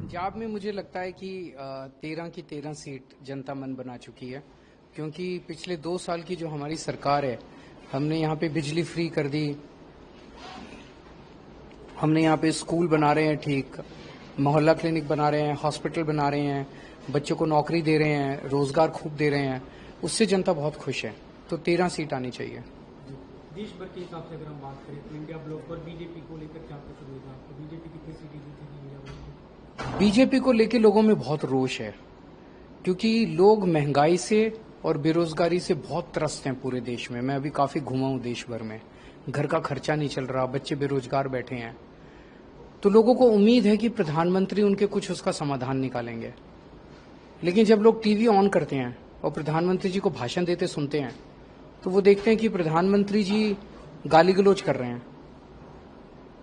पंजाब में मुझे लगता है कि 13 की 13 सीट जनता मन बना चुकी है, क्योंकि पिछले 2 साल की जो हमारी सरकार है, हमने यहाँ पे बिजली फ्री कर दी, हमने यहाँ पे स्कूल बना रहे हैं, ठीक मोहल्ला क्लिनिक बना रहे हैं, हॉस्पिटल बना रहे हैं, बच्चों को नौकरी दे रहे हैं, रोजगार खूब दे रहे हैं, उससे जनता बहुत खुश है। तो 13 सीट आनी चाहिए। देश भर के हिसाब से अगर हम बात करें तो इंडिया ब्लॉक पर बीजेपी को लेकर क्या कुछ होगा? तो बीजेपी कितनी सीटें जीतेगी इंडिया ब्लॉक में? बीजेपी को लेकर लोगों में बहुत रोष है, क्योंकि लोग महंगाई से और बेरोजगारी से बहुत त्रस्त हैं पूरे देश में। मैं अभी काफी घुमा हूं देश भर में, घर का खर्चा नहीं चल रहा, बच्चे बेरोजगार बैठे हैं। तो लोगों को उम्मीद है कि प्रधानमंत्री उनके कुछ उसका समाधान निकालेंगे। लेकिन जब लोग टीवी ऑन करते हैं और प्रधानमंत्री जी को भाषण देते सुनते हैं, तो वो देखते हैं कि प्रधानमंत्री जी गाली गलौज कर रहे हैं।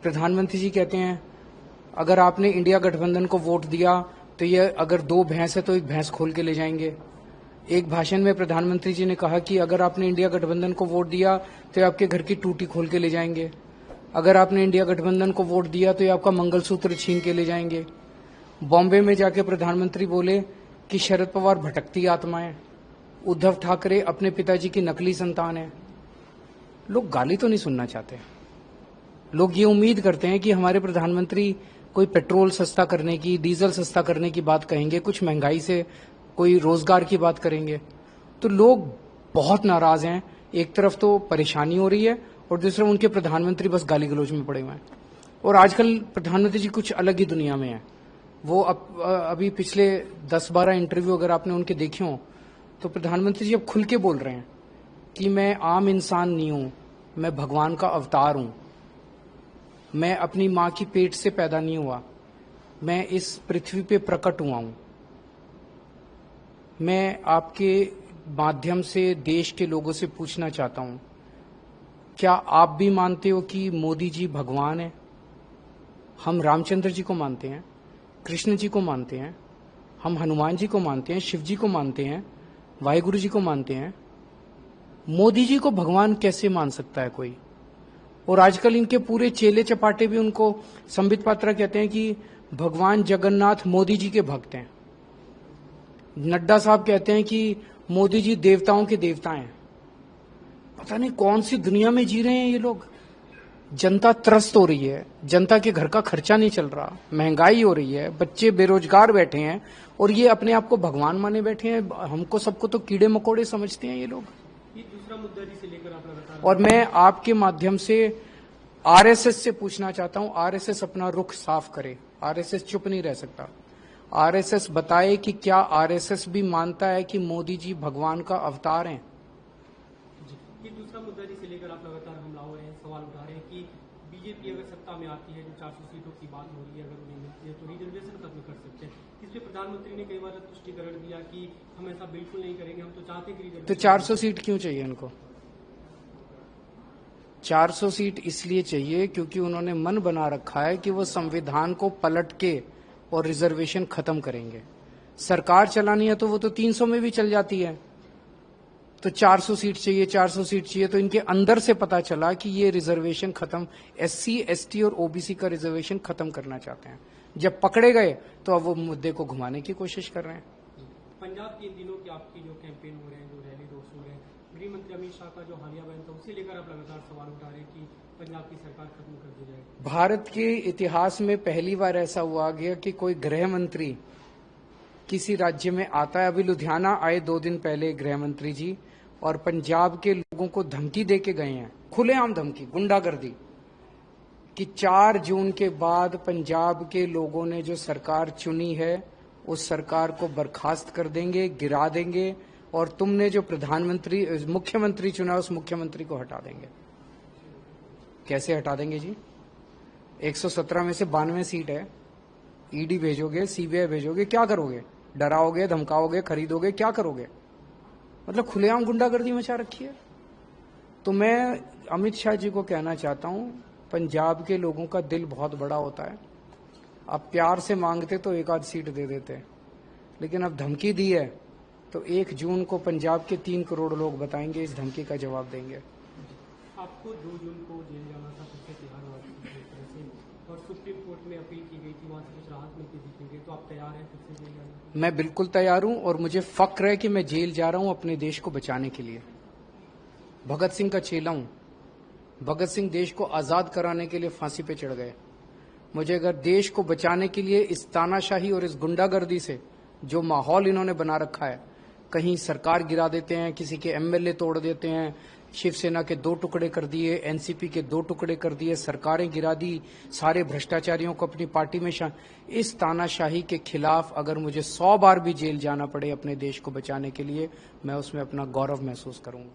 प्रधानमंत्री जी कहते हैं, अगर आपने इंडिया गठबंधन को वोट दिया तो ये अगर 2 भैंस है तो 1 भैंस खोल के ले जाएंगे। एक भाषण में प्रधानमंत्री जी ने कहा कि अगर आपने इंडिया गठबंधन को वोट दिया तो ये आपके घर की टूटी खोल के ले जाएंगे। अगर आपने इंडिया गठबंधन को वोट दिया तो ये आपका मंगलसूत्र छीन के ले जाएंगे। बॉम्बे में जाके प्रधानमंत्री बोले कि शरद पवार भटकती आत्मा है, उद्धव ठाकरे अपने पिताजी की नकली संतान है। लोग गाली तो नहीं सुनना चाहते। लोग ये उम्मीद करते हैं कि हमारे प्रधानमंत्री कोई पेट्रोल सस्ता करने की, डीजल सस्ता करने की बात कहेंगे, कुछ महंगाई से कोई रोजगार की बात करेंगे। तो लोग बहुत नाराज हैं। एक तरफ तो परेशानी हो रही है और दूसरी तरफ उनके प्रधानमंत्री बस गाली गलौज में पड़े हुए हैं। और आजकल प्रधानमंत्री जी कुछ अलग ही दुनिया में है। वो अभी पिछले 10-12 इंटरव्यू अगर आपने उनके देखे हो, तो प्रधानमंत्री जी अब खुल के बोल रहे हैं कि मैं आम इंसान नहीं हूं, मैं भगवान का अवतार हूं, मैं अपनी मां की पेट से पैदा नहीं हुआ, मैं इस पृथ्वी पे प्रकट हुआ हूं। मैं आपके माध्यम से देश के लोगों से पूछना चाहता हूं, क्या आप भी मानते हो कि मोदी जी भगवान है? हम रामचंद्र जी को मानते हैं, कृष्ण जी को मानते हैं, हम हनुमान जी को मानते हैं, शिव जी को मानते हैं, वाहिगुरु जी को मानते हैं। मोदी जी को भगवान कैसे मान सकता है कोई? और आजकल इनके पूरे चेले चपाटे भी उनको, संबित पात्रा कहते हैं कि भगवान जगन्नाथ मोदी जी के भक्त हैं। नड्डा साहब कहते हैं कि मोदी जी देवताओं के देवता हैं। पता नहीं कौन सी दुनिया में जी रहे हैं ये लोग। जनता त्रस्त हो रही है, जनता के घर का खर्चा नहीं चल रहा, महंगाई हो रही है, बच्चे बेरोजगार बैठे हैं और ये अपने आप को भगवान माने बैठे हैं। हमको सबको तो कीड़े मकोड़े समझते हैं ये लोग। ये दूसरा मुद्दा जिसे लेकर आप लगातार, और मैं आपके माध्यम से आरएसएस से पूछना चाहता हूं, आरएसएस अपना रुख साफ करे। आरएसएस चुप नहीं रह सकता। आरएसएस बताए कि क्या आरएसएस भी मानता है कि मोदी जी भगवान का अवतार हैं? ये दूसरा मुद्दा जिसे लेकर आप लगातार हमला हो रहे हैं, सवाल उठा रहे हैं कि बीजेपी अगर सत्ता में आती है, जो 400 सीटों की बात हो रही है, अगर उन्हें मिलती है तो रिजर्वेशन खत्म कर सकते हैं। इसलिए प्रधानमंत्री ने कई बार तुष्टिकरण दिया कि हम ऐसा बिल्कुल नहीं करेंगे, हम तो चाहते हैं कि रिजर्वेशन। तो 400 सीट क्यों चाहिए उनको? 400 सीट इसलिए चाहिए क्योंकि उन्होंने मन बना रखा है कि वो संविधान को पलट के और रिजर्वेशन खत्म करेंगे। सरकार चलानी है तो वो तो 300 में भी चल जाती है। तो 400 सीट चाहिए, 400 सीट चाहिए। तो इनके अंदर से पता चला कि ये रिजर्वेशन खत्म, एससी, एसटी और ओबीसी का रिजर्वेशन खत्म करना चाहते हैं। जब पकड़े गए तो अब वो मुद्दे को घुमाने की कोशिश कर रहे हैं। पंजाब के इन दिनों की आपकी जो कैंपेन हो रहे हैं, जो रैली रोड शो हो रहे हैं, गृह मंत्री अमित शाह का जो हालिया बयान था, उसे लेकर आप लगातार सवाल उठा रहे हैं कि पंजाब की सरकार खत्म कर दी जाए। भारत के इतिहास में पहली बार ऐसा हुआ गया कि कोई गृह मंत्री किसी राज्य में आता है। अभी लुधियाना आए 2 दिन पहले गृह मंत्री जी, और पंजाब के लोगों को धमकी दे के गए हैं, खुलेआम धमकी, गुंडागर्दी, कि 4 जून के बाद पंजाब के लोगों ने जो सरकार चुनी है उस सरकार को बर्खास्त कर देंगे, गिरा देंगे, और तुमने जो प्रधानमंत्री मुख्यमंत्री चुना उस मुख्यमंत्री को हटा देंगे। कैसे हटा देंगे जी? 117 में से 92 सीट है। ईडी भेजोगे, सीबीआई भेजोगे, क्या करोगे? डराओगे, धमकाओगे, खरीदोगे, क्या करोगे? मतलब खुलेआम गुंडागर्दी मचा रखी है। तो मैं अमित शाह जी को कहना चाहता हूं, पंजाब के लोगों का दिल बहुत बड़ा होता है। अब प्यार से मांगते तो 1 आध सीट दे देते, लेकिन अब धमकी दी है तो 1 जून को पंजाब के 3 करोड़ लोग बताएंगे, इस धमकी का जवाब देंगे। आपको 2 जून को जेल जाना था, फिर से तिहाड़ हुआ, और सुप्रीम कोर्ट में अपील की गई थी, वहां से कुछ राहत मिलती दिखी गई, तो आप तैयार हैं फिर से जेल जाने के? मैं बिल्कुल तैयार हूं और मुझे फक्र है कि मैं जेल जा रहा हूं अपने देश को बचाने के लिए। भगत सिंह का चेला हूं। भगत सिंह देश को आजाद कराने के लिए फांसी पे चढ़ गए। मुझे अगर देश को बचाने के लिए इस तानाशाही और इस गुंडागर्दी से जो माहौल इन्होंने बना रखा है, कहीं सरकार गिरा देते हैं, किसी के एमएलए तोड़ देते हैं, शिवसेना के 2 टुकड़े कर दिए, एनसीपी के 2 टुकड़े कर दिए, सरकारें गिरा दी, सारे भ्रष्टाचारियों को अपनी पार्टी में इस तानाशाही के खिलाफ अगर मुझे 100 बार भी जेल जाना पड़े अपने देश को बचाने के लिए, मैं उसमें अपना गौरव महसूस करूंगा।